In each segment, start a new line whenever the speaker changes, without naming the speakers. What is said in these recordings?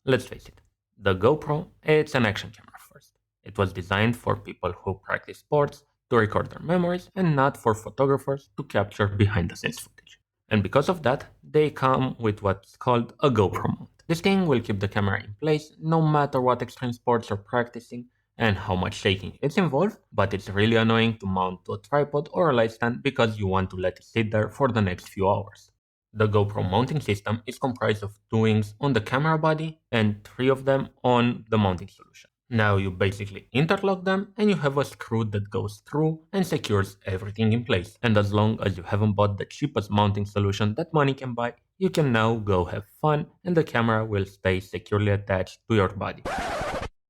Let's face it, the GoPro, it's an action camera first. It was designed for people who practice sports, to record their memories, and not for photographers to capture behind the scenes footage. And because of that, they come with what's called a GoPro mount. This thing will keep the camera in place no matter what extreme sports you're practicing and how much shaking is involved, but it's really annoying to mount to a tripod or a light stand because you want to let it sit there for the next few hours. The GoPro mounting system is comprised of two wings on the camera body and three of them on the mounting solution. Now you basically interlock them and you have a screw that goes through and secures everything in place. And as long as you haven't bought the cheapest mounting solution that money can buy, you can now go have fun and the camera will stay securely attached to your body.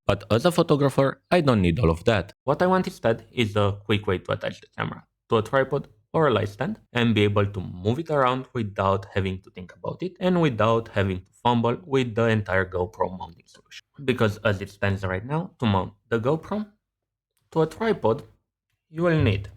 But as a photographer, I don't need all of that. What I want instead is a quick way to attach the camera to a tripod or a light stand and be able to move it around without having to think about it and without having to fumble with the entire GoPro mounting solution. Because as it stands right now, to mount the GoPro to a tripod, you will need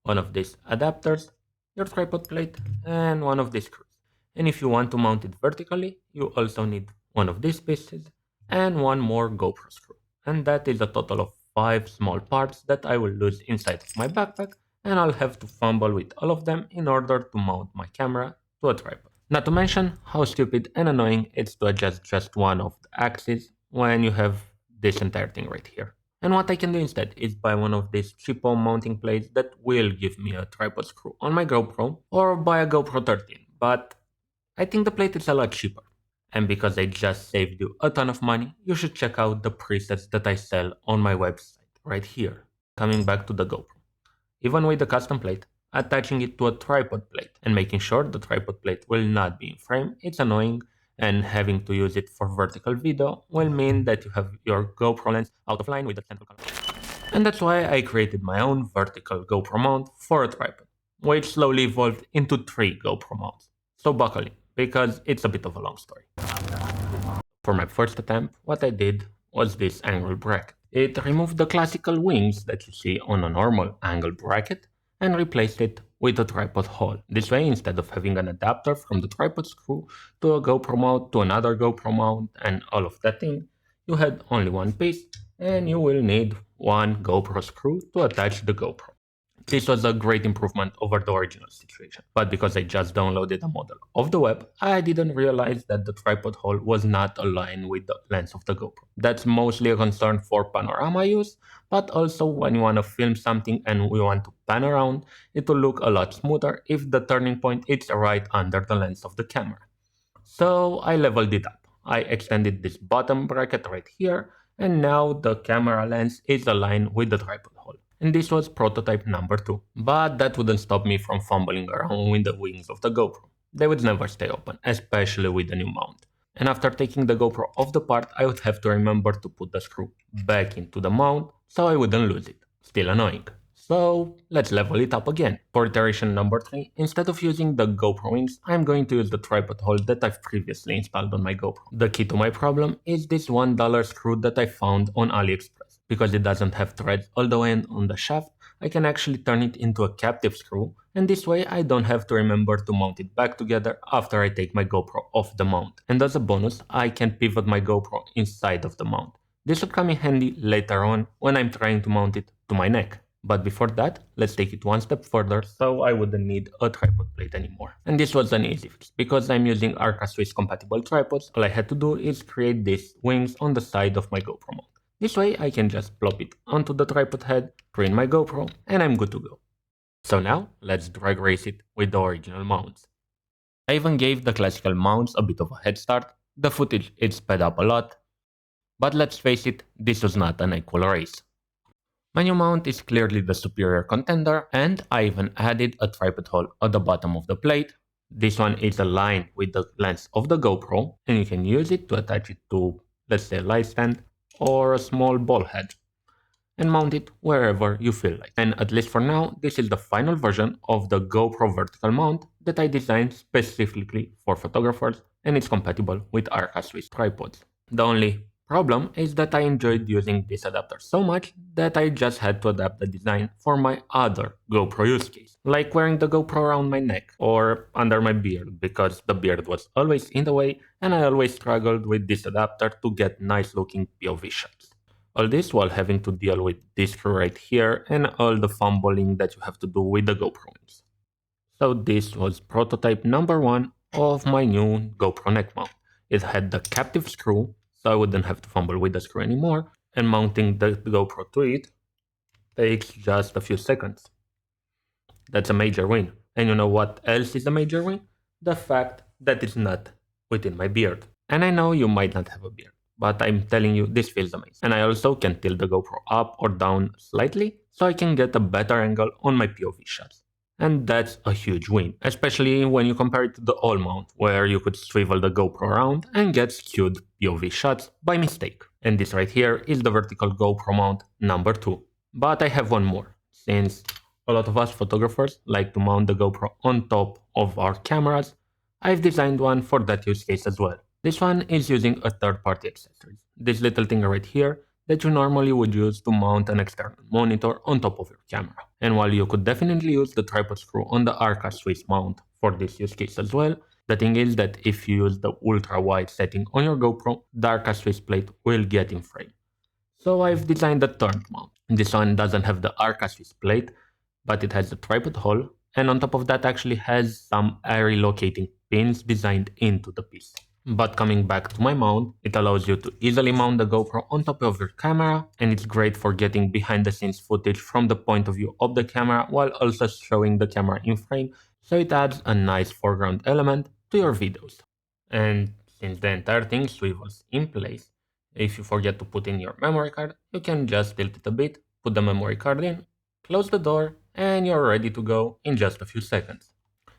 one of these adapters, your tripod plate, and one of these screws. And if you want to mount it vertically, you also need one of these pieces and one more GoPro screw. And that is a total of 5 small parts that I will lose inside of my backpack, and I'll have to fumble with all of them in order to mount my camera to a tripod. Not to mention how stupid and annoying it's to adjust just one of the axes when you have this entire thing right here. And what I can do instead is buy one of these cheapo mounting plates that will give me a tripod screw on my GoPro, or buy a GoPro 13, but I think the plate is a lot cheaper. And because I just saved you a ton of money, you should check out the presets that I sell on my website right here. Coming back to the GoPro. Even with the custom plate, attaching it to a tripod plate and making sure the tripod plate will not be in frame, it's annoying, and having to use it for vertical video will mean that you have your GoPro lens out of line with the central camera. And that's why I created my own vertical GoPro mount for a tripod, which slowly evolved into 3 GoPro mounts. So buckle in, because it's a bit of a long story. For my first attempt, what I did was this angle bracket. It removed the classical wings that you see on a normal angle bracket and replaced it with a tripod hole. This way, instead of having an adapter from the tripod screw to a GoPro mount to another GoPro mount and all of that thing, you had only one piece and you will need one GoPro screw to attach the GoPro. This was a great improvement over the original situation, but because I just downloaded a model of the web, I didn't realize that the tripod hole was not aligned with the lens of the GoPro. That's mostly a concern for panorama use, but also when you want to film something and we want to pan around, it will look a lot smoother if the turning point is right under the lens of the camera. So I leveled it up. I extended this bottom bracket right here, and now the camera lens is aligned with the tripod hole. And this was prototype number 2. But that wouldn't stop me from fumbling around with the wings of the GoPro. They would never stay open, especially with the new mount. And after taking the GoPro off the part, I would have to remember to put the screw back into the mount so I wouldn't lose it. Still annoying. So let's level it up again. For iteration number 3, instead of using the GoPro wings, I'm going to use the tripod hole that I've previously installed on my GoPro. The key to my problem is this $1 screw that I found on AliExpress. Because it doesn't have threads all the way on the shaft, I can actually turn it into a captive screw, and this way I don't have to remember to mount it back together after I take my GoPro off the mount. And as a bonus, I can pivot my GoPro inside of the mount. This will come in handy later on when I'm trying to mount it to my neck. But before that, let's take it one step further so I wouldn't need a tripod plate anymore. And this was an easy fix. Because I'm using Arca Swiss-compatible tripods, all I had to do is create these wings on the side of my GoPro mount. This way I can just plop it onto the tripod head, print my GoPro, and I'm good to go. So now, let's drag race it with the original mounts. I even gave the classical mounts a bit of a head start. The footage is sped up a lot, but let's face it, this was not an equal race. My new mount is clearly the superior contender, and I even added a tripod hole at the bottom of the plate. This one is aligned with the lens of the GoPro, and you can use it to attach it to, let's say, a light stand or a small ball head and mount it wherever you feel like. And at least for now, this is the final version of the GoPro vertical mount that I designed specifically for photographers, and it's compatible with Arca Swiss tripods. The only Problem is that I enjoyed using this adapter so much that I just had to adapt the design for my other GoPro use case, like wearing the GoPro around my neck or under my beard, because the beard was always in the way and I always struggled with this adapter to get nice looking POV shots. All this while having to deal with this screw right here and all the fumbling that you have to do with the GoPro Mounts. So this was prototype number 1 of my new GoPro neck mount. It had the captive screw, so I wouldn't have to fumble with the screw anymore, and mounting the GoPro to it takes just a few seconds. That's a major win. And you know what else is a major win? The fact that it's not within my beard. And I know you might not have a beard, but I'm telling you, this feels amazing. And I also can tilt the GoPro up or down slightly so I can get a better angle on my POV shots. And that's a huge win, especially when you compare it to the all mount, where you could swivel the GoPro around and get skewed POV shots by mistake. And this right here is the vertical GoPro mount number 2. But I have one more, since a lot of us photographers like to mount the GoPro on top of our cameras. I've designed one for that use case as well. This one is using a third-party accessory. This little thing right here that you normally would use to mount an external monitor on top of your camera. And while you could definitely use the tripod screw on the Arca Swiss mount for this use case as well, the thing is that if you use the ultra wide setting on your GoPro, the Arca Swiss plate will get in frame. So I've designed a turned mount. This one doesn't have the Arca Swiss plate, but it has the tripod hole, and on top of that actually has some eye relocating pins designed into the piece. But coming back to my mount, it allows you to easily mount the GoPro on top of your camera, and it's great for getting behind the scenes footage from the point of view of the camera while also showing the camera in frame, so it adds a nice foreground element to your videos. And since the entire thing swivels in place, if you forget to put in your memory card, you can just tilt it a bit, put the memory card in, close the door, and you're ready to go in just a few seconds.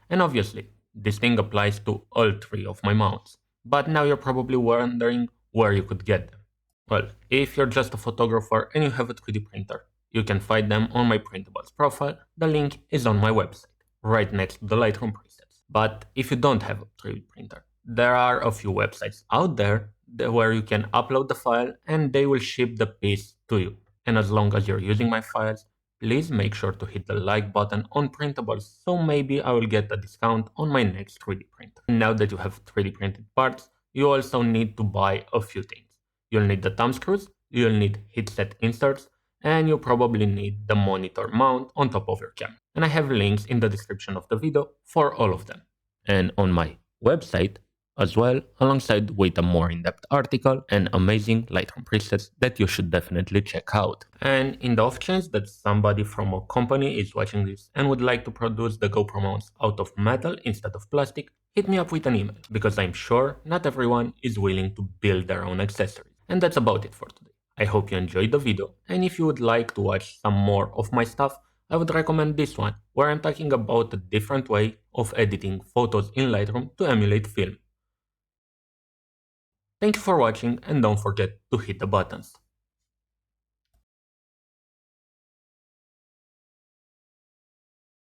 And obviously, this thing applies to all 3 of my mounts. But now you're probably wondering where you could get them. Well, if you're just a photographer and you have a 3D printer, you can find them on my printables profile. The link is on my website, right next to the Lightroom presets. But if you don't have a 3D printer, there are a few websites out there where you can upload the file and they will ship the piece to you. And as long as you're using my files, please make sure to hit the like button on printables, so maybe I will get a discount on my next 3D printer. Now that you have 3D printed parts, you also need to buy a few things. You'll need the thumb screws, you'll need headset inserts, and you'll probably need the monitor mount on top of your camera. And I have links in the description of the video for all of them. And on my website as well, alongside with a more in-depth article and amazing Lightroom presets that you should definitely check out. And in the off chance that somebody from a company is watching this and would like to produce the GoPro mounts out of metal instead of plastic, hit me up with an email, because I'm sure not everyone is willing to build their own accessories. And that's about it for today. I hope you enjoyed the video, and if you would like to watch some more of my stuff, I would recommend this one, where I'm talking about a different way of editing photos in Lightroom to emulate film. Thank you for watching, and don't forget to hit the buttons.